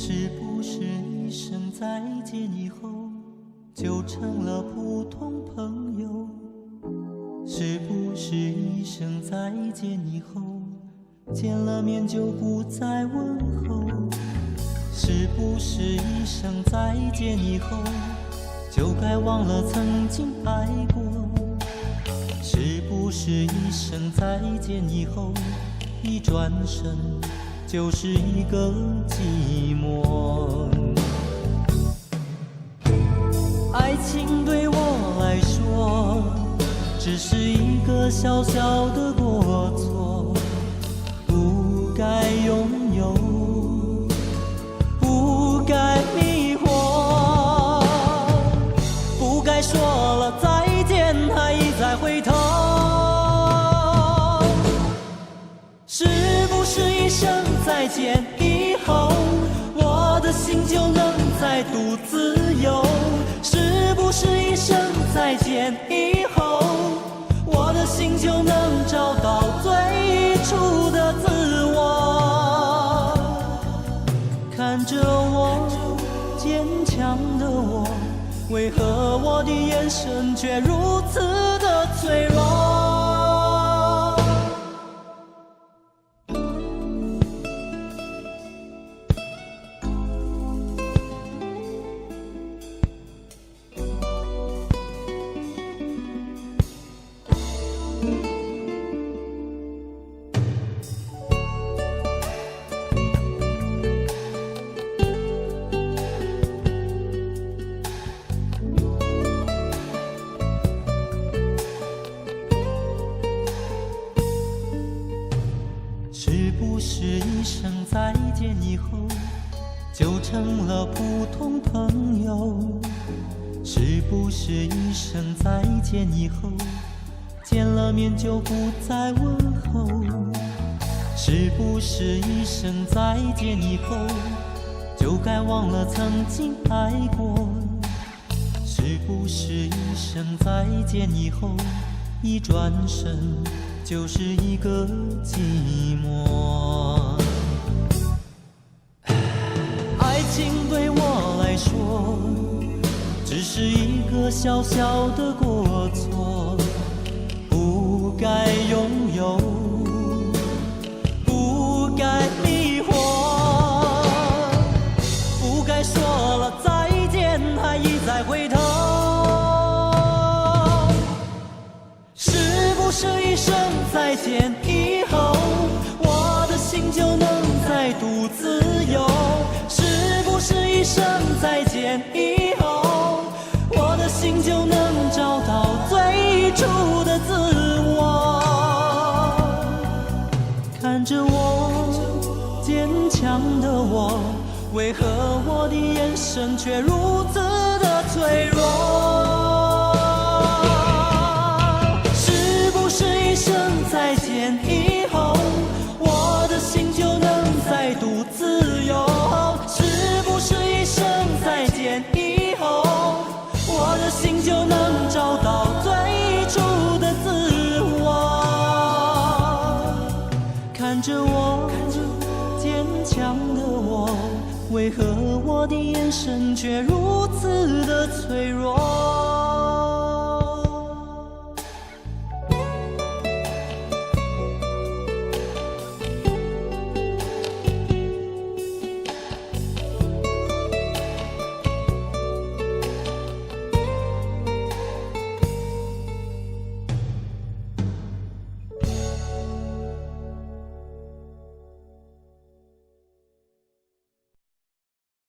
是不是一声再见以后就成了普通朋友？是不是一声再见以后见了面就不再问候？是不是一声再见以后就该忘了曾经爱过？是不是一声再见以后一转身就是一个寂寞？爱情对我来说只是一个小小的过错，不该拥有，不该迷惑，不该说了再见还一再回头。是不是一声再见以后我的心就能再度自由？是不是一声再见以后我的心就能找到最初的自我？看着我坚强的我，为何我的眼神却如此的脆弱？是不是一声再见以后就成了普通朋友？是不是一声再见以后见了面就不再问候？是不是一声再见以后就该忘了曾经爱过？是不是一声再见以后一转身就是一个寂寞？爱情对我来说只是一个小小的过错，不该拥有，不该迷惑，不该说了再见还一再回头。是不是一声再见以后我的心就能再度自由？是不是一声再见以后我的心就能找到最初的自我？看着我坚强的我，为何我的眼神却如此的脆弱？一声再见以后我的心就能再度自由？是不是一声再见以后我的心就能找到最初的自我？看着我坚强的我，为何我的眼神却如此的脆弱？